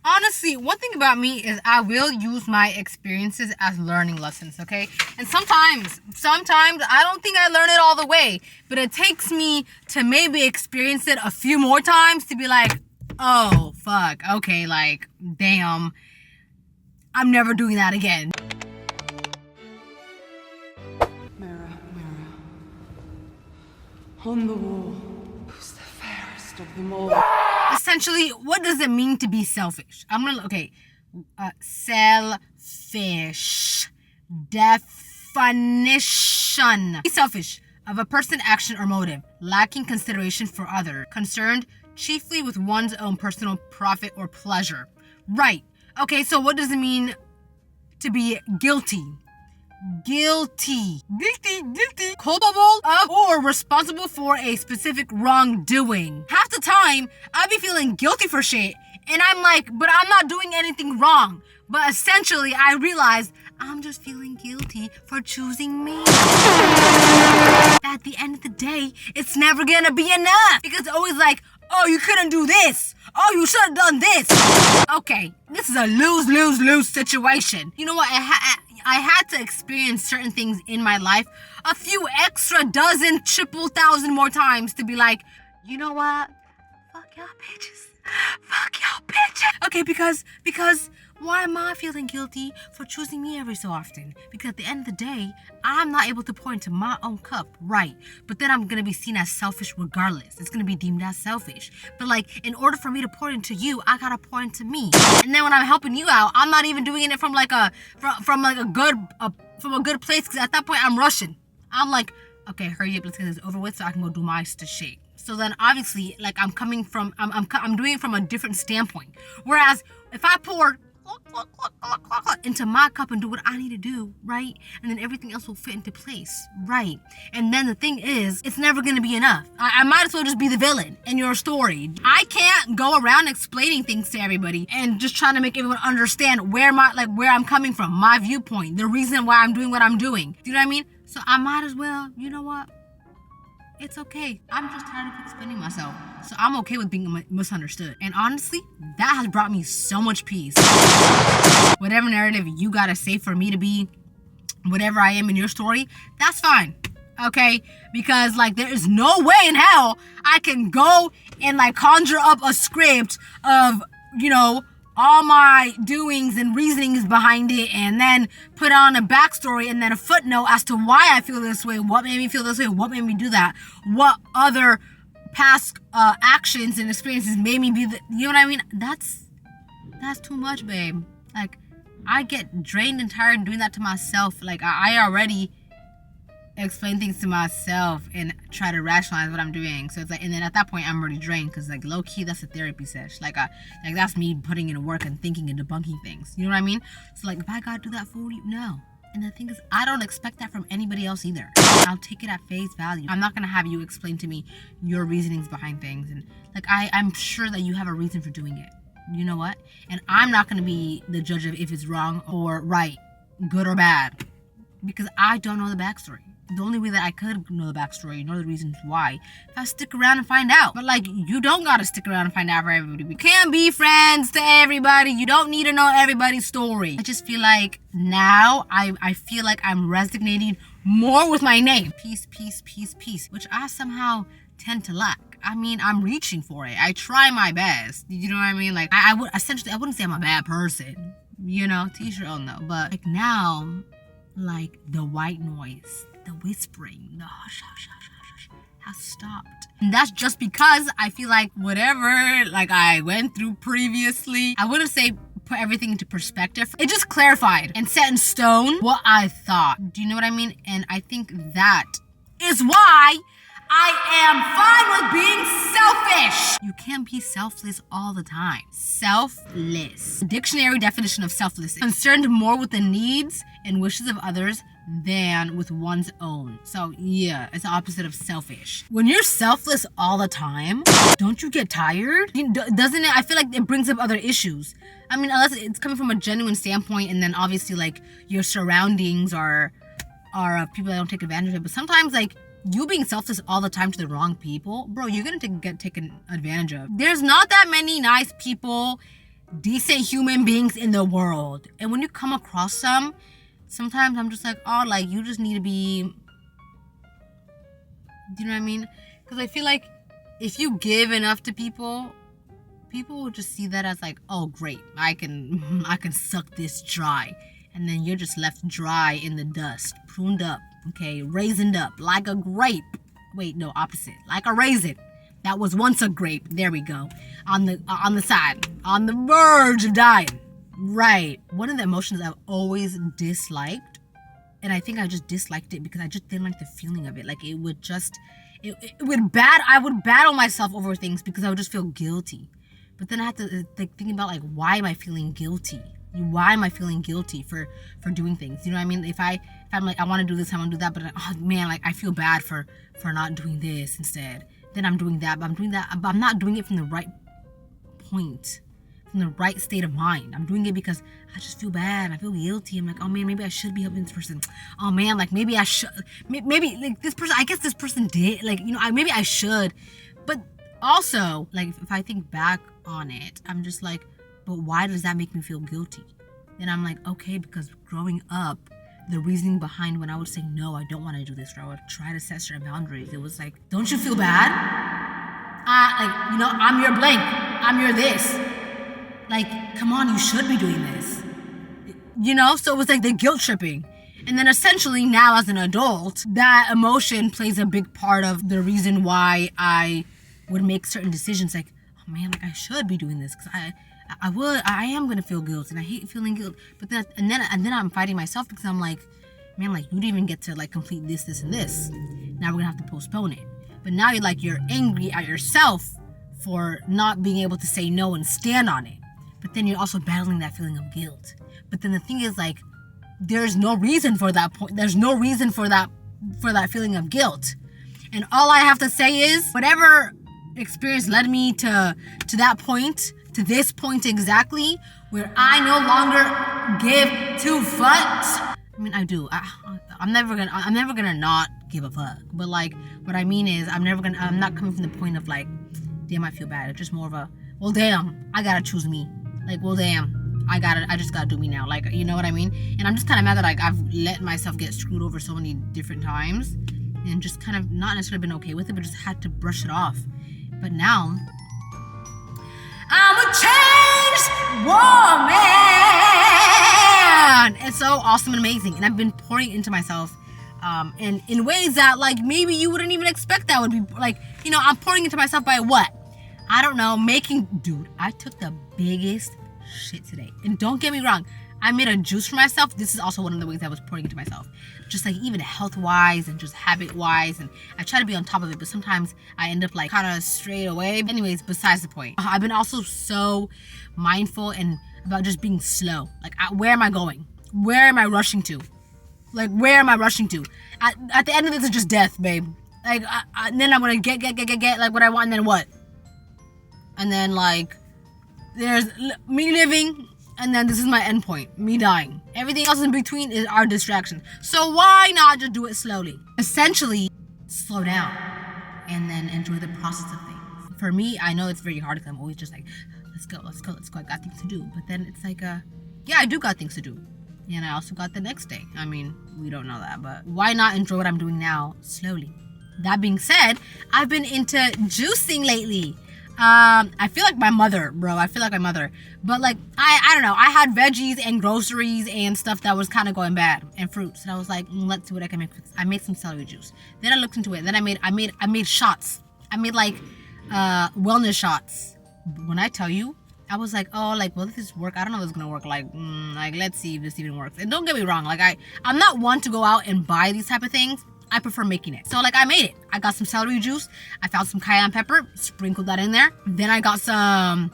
honestly, one thing about me is I will use my experiences as learning lessons, okay? And sometimes I don't think I learn it all the way, but it takes me to maybe experience it a few more times to be like, oh, fuck, okay, like, damn, I'm never doing that again. Mirror, mirror, on the wall, who's the fairest of them all? Essentially, what does it mean to be selfish? Selfish. Definition. Be selfish of a person, action, or motive, lacking consideration for others, concerned chiefly with one's own personal profit or pleasure. Right. Okay, so what does it mean to be guilty? Guilty. Culpable of or responsible for a specific wrongdoing. Half the time, I be feeling guilty for shit, and I'm like, but I'm not doing anything wrong. But essentially, I realize I'm just feeling guilty for choosing me. At the end of the day, it's never gonna be enough. Because it's always like, oh, you couldn't do this. Oh, you should have done this. Okay, this is a lose-lose-lose situation. You know what? I had to experience certain things in my life a few extra dozen, triple thousand more times to be like, you know what? Fuck y'all bitches. Fuck y'all bitches. Okay, because why am I feeling guilty for choosing me every so often? Because at the end of the day, I'm not able to point to my own cup, right? But then I'm gonna be seen as selfish regardless. It's gonna be deemed as selfish. But like, in order for me to pour into you, I gotta pour into me. And then when I'm helping you out, I'm not even doing it from a good place. Because at that point, I'm rushing. I'm like, okay, hurry up, let's get this over with so I can go do my shit. So then obviously, like, I'm doing it from a different standpoint. Whereas if I pour into my cup and do what I need to do, right? And then everything else will fit into place, right? And then the thing is, it's never gonna be enough. I might as well just be the villain in your story. I can't go around explaining things to everybody and just trying to make everyone understand where I'm coming from, my viewpoint, the reason why I'm doing what I'm doing. Do you know what I mean? So I might as well, you know what? It's okay. I'm just tired of explaining myself. So I'm okay with being misunderstood. And honestly, that has brought me so much peace. Whatever narrative you gotta say for me to be whatever I am in your story, that's fine. Okay? Because like there is no way in hell I can go and like conjure up a script of, you know, all my doings and reasonings behind it, and then put on a backstory and then a footnote as to why I feel this way, what made me feel this way, what made me do that, what other past actions and experiences made me be you know what I mean? That's too much, babe. Like, I get drained and tired doing that to myself. Like, I already explain things to myself and try to rationalize what I'm doing. So it's like, and then at that point I'm already drained, because like low key that's a therapy session. Like that's me putting in work and thinking and debunking things. You know what I mean? So like, if I gotta do that for you, no. And the thing is, I don't expect that from anybody else either. I'll take it at face value. I'm not gonna have you explain to me your reasonings behind things, and like I'm sure that you have a reason for doing it. You know what? And I'm not gonna be the judge of if it's wrong or right, good or bad, because I don't know the backstory. The only way that I could know the backstory, know the reasons why, if I stick around and find out. But like, you don't gotta stick around and find out for everybody. We can't be friends to everybody. You don't need to know everybody's story. I just feel like now I feel like I'm resonating more with my name. Peace, peace, peace, peace, which I somehow tend to lack. I mean, I'm reaching for it. I try my best. You know what I mean? Like, I wouldn't say I'm a bad person. You know, to each your own though. But like now, like the white noise, the whispering, the hush, hush, hush, hush, hush has stopped. And that's just because I feel like whatever like I went through previously, I wouldn't say put everything into perspective. It just clarified and set in stone what I thought. Do you know what I mean? And I think that is why I am fine with being selfish. You can't be selfless all the time. Selfless. Dictionary definition of selfless: concerned more with the needs and wishes of others than with one's own. So yeah, it's the opposite of selfish. When you're selfless all the time, don't you get tired? Doesn't it? I feel like it brings up other issues. I mean, unless it's coming from a genuine standpoint, and then obviously like your surroundings are people that don't take advantage of it. But sometimes like you being selfless all the time to the wrong people, bro, you're gonna get taken advantage of. There's not that many nice people decent human beings in the world. And when you come across some, sometimes I'm just like, oh, like, you just need to be, do you know what I mean? Because I feel like if you give enough to people will just see that as like, oh, great, I can suck this dry. And then you're just left dry in the dust, pruned up, okay, raisined up like a grape. Wait, no, opposite, like a raisin that was once a grape. There we go, on the side, on the verge of dying. Right. One of the emotions I've always disliked, and I think I just disliked it because I just didn't like the feeling of it. Like it would I would battle myself over things because I would just feel guilty. But then I have to like think about like, why am I feeling guilty? Why am I feeling guilty for doing things? You know what I mean? If I'm like, I want to do this, I want to do that, but oh man, like I feel bad for not doing this instead. Then I'm doing that, but I'm not doing it from the right point, from the right state of mind. I'm doing it because I just feel bad. I feel guilty. I'm like, oh man, maybe I should be helping this person. Oh man, like maybe I should. Maybe like this person. I guess this person did. Like, you know, maybe I should. But also, like if I think back on it, I'm just like, but why does that make me feel guilty? And I'm like, okay, because growing up, the reasoning behind when I would say, no, I don't want to do this, or I would try to set certain boundaries, it was like, don't you feel bad? Like, you know, I'm your blank. I'm your this. Like, come on, you should be doing this. You know? So it was like the guilt tripping. And then essentially now as an adult, that emotion plays a big part of the reason why I would make certain decisions. Like, oh man, like I should be doing this because I am gonna feel guilt, and I hate feeling guilt. But then and then I'm fighting myself because I'm like, man, like you didn't even get to like complete this, and this. Now we're gonna have to postpone it. But now you're angry at yourself for not being able to say no and stand on it. But then you're also battling that feeling of guilt. But then the thing is, like, there's no reason for that point. There's no reason for that feeling of guilt. And all I have to say is, whatever experience led me to that point, to this point exactly, where I no longer give two fucks. I mean, I do. I'm never gonna not give a fuck. But like, what I mean is, I'm not coming from the point of like, damn, I feel bad. It's just more of a, well, damn, I gotta choose me. Like, well, damn, I just gotta do me now. Like, you know what I mean? And I'm just kind of mad that like I've let myself get screwed over so many different times, and just kind of not necessarily been okay with it, but just had to brush it off. But now, I'm a changed woman. It's so awesome and amazing, and I've been pouring into myself, and in ways that like maybe you wouldn't even expect that would be like, you know, I'm pouring into myself by what? I don't know, dude, I took the biggest shit today. And don't get me wrong, I made a juice for myself. This is also one of the ways I was pouring into myself. Just like even health-wise and just habit-wise. And I try to be on top of it, but sometimes I end up like kind of straight away. Anyways, besides the point. I've been also so mindful and about just being slow. Like, where am I going? Where am I rushing to? Like, where am I rushing to? At the end of this is just death, babe. Like, and then I'm gonna get like what I want, and then what? And then like, there's me living, and then this is my end point, me dying. Everything else in between is our distraction. So why not just do it slowly? Essentially, slow down and then enjoy the process of things. For me, I know it's very hard because I'm always just like, let's go. I got things to do. But then it's like, yeah, I do got things to do. And I also got the next day. I mean, we don't know that, but why not enjoy what I'm doing now slowly? That being said, I've been into juicing lately. I feel like my mother, bro. But like, I don't know. I had veggies and groceries and stuff that was kind of going bad, and fruits. And I was like, let's see what I can make. I made some celery juice. Then I looked into it. Then I made shots. I made like, wellness shots. When I tell you, I was like, oh, like, will this work? I don't know if it's gonna work. Like, let's see if this even works. And don't get me wrong. Like, I'm not one to go out and buy these type of things. I prefer making it. So like, I made it. I got some celery juice. I found some cayenne pepper, sprinkled that in there. Then I got some,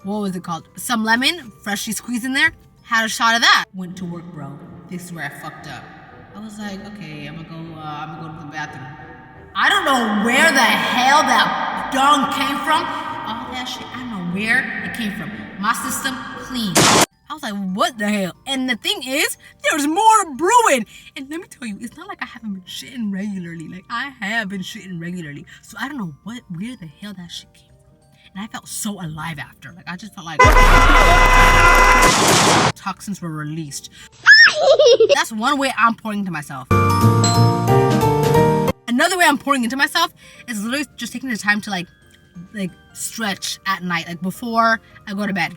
what was it called? Some lemon, freshly squeezed in there. Had a shot of that. Went to work, bro. This is where I fucked up. I was like, okay, I'm gonna go to the bathroom. I don't know where the hell that dung came from. All that shit, I don't know where it came from. My system clean. I was like, what the hell? And the thing is, there's more brewing. And let me tell you, it's not like I haven't been shitting regularly. Like, I have been shitting regularly. So I don't know where the hell that shit came from. and I felt so alive after. Like I just felt like toxins were released. That's one way I'm pouring into myself. Another way I'm pouring into myself is literally just taking the time to like stretch at night, like before I go to bed.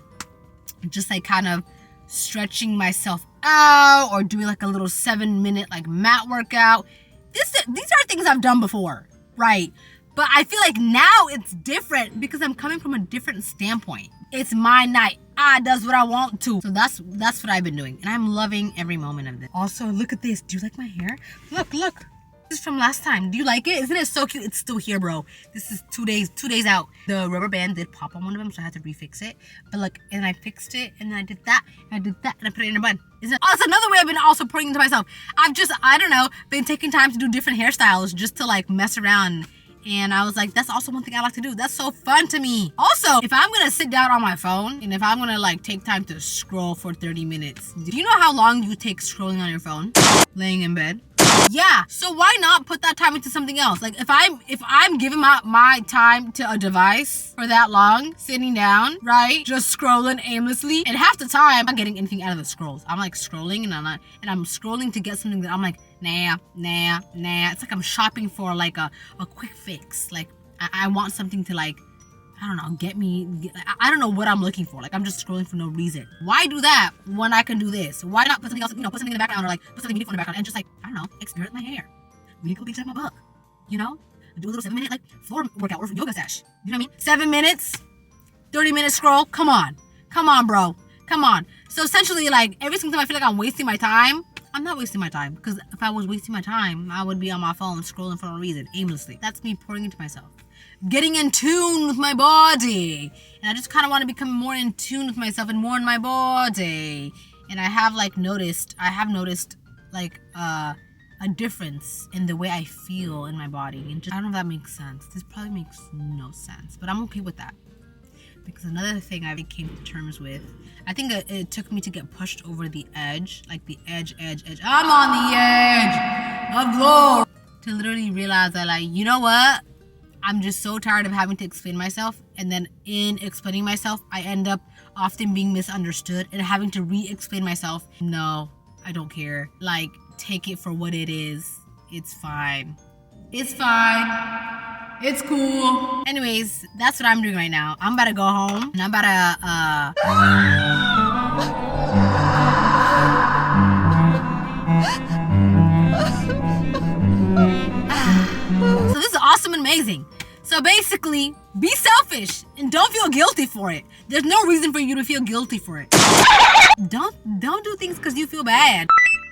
Just like kind of stretching myself out or doing like a little 7-minute like mat workout. These are things I've done before, right? But I feel like now it's different because I'm coming from a different standpoint. It's my night. I does what I want to. So that's what I've been doing. And I'm loving every moment of this. Also, look at this. Do you like my hair? Look. This is from last time. Do you like it? Isn't it so cute? It's still here, bro. This is 2 days out. The rubber band did pop on one of them, so I had to refix it. But look, and I fixed it, and then I did that, and I put it in a bun. It's another way I've been also pouring into myself. I've just, I don't know, been taking time to do different hairstyles just to like mess around. And I was like, that's also one thing I like to do. That's so fun to me. Also, if I'm gonna sit down on my phone, and if I'm gonna like take time to scroll for 30 minutes, do you know how long you take scrolling on your phone? Laying in bed? Yeah, so why not put that time into something else? Like if I'm giving my time to a device for that long, sitting down, right, just scrolling aimlessly, and half the time I'm not getting anything out of the scrolls. I'm like scrolling and I'm scrolling to get something that I'm like, nah. It's like I'm shopping for like a quick fix. Like I want something to like, I don't know, I don't know what I'm looking for. Like I'm just scrolling for no reason. Why do that when I can do this? Why not put something else, put something in the background or like put something meaningful in the background and just like, I don't know, experiment with my hair. Read a couple pages out of my book. You know? Do a little 7-minute like floor workout or yoga sesh. You know what I mean? 7 minutes, 30-minute scroll. Come on, bro. Come on. So essentially like every single time I feel like I'm wasting my time, I'm not wasting my time, because if I was wasting my time, I would be on my phone scrolling for no reason, aimlessly. That's me pouring into myself. Getting in tune with my body. And I just kind of want to become more in tune with myself and more in my body. And I have noticed like a difference in the way I feel in my body. And just, I don't know if that makes sense. This probably makes no sense, but I'm okay with that. Because another thing I came to terms with, I think it took me to get pushed over the edge, like the edge. I'm on the edge of glory. To literally realize that, like, you know what? I'm just so tired of having to explain myself. And then in explaining myself, I end up often being misunderstood and having to re-explain myself. No, I don't care. Like, take it for what it is. It's fine. It's cool. Anyways, that's what I'm doing right now. I'm about to go home and I'm about to So this is awesome and amazing. So basically, be selfish and don't feel guilty for it. There's no reason for you to feel guilty for it. Don't do things because you feel bad.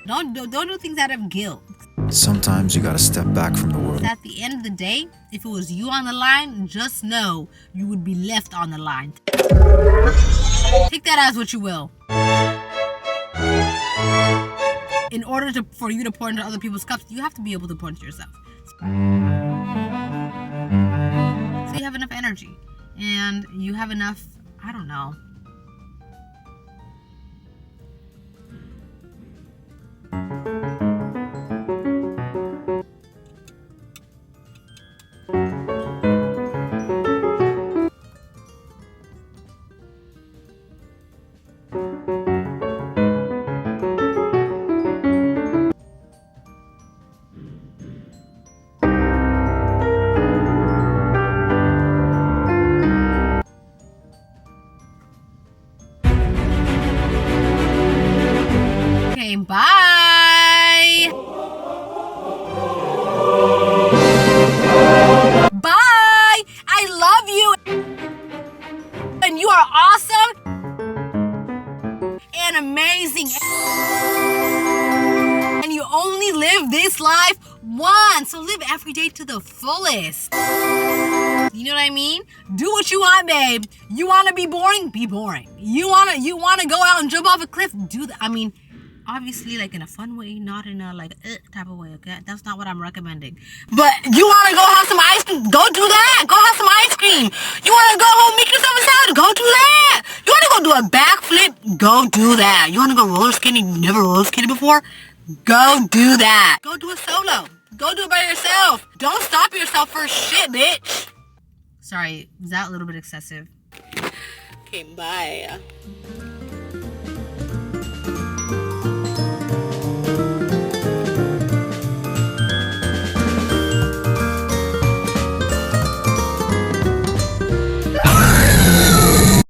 Don't do things out of guilt. Sometimes you gotta step back from the world. At the end of the day, if it was you on the line, just know you would be left on the line. Take that as what you will. In order for you to pour into other people's cups, you have to be able to pour into yourself. So you have enough energy and you have enough, I don't know. Bye. Bye. I love you. And you are awesome and amazing. And you only live this life once. So live every day to the fullest. You know what I mean? Do what you want, babe. You want to be boring? Be boring. You want to go out and jump off a cliff? Do that. I mean, obviously, like in a fun way, not in a like type of way, okay? That's not what I'm recommending. But you want to go have some ice cream? Go do that. Go have some ice cream. You want to go home, make yourself a salad? Go do that. You want to go do a backflip? Go do that. You want to go roller skating? You never roller skated before? Go do that. Go do a solo. Go do it by yourself. Don't stop yourself for shit, bitch. Sorry, was that a little bit excessive? Okay, bye.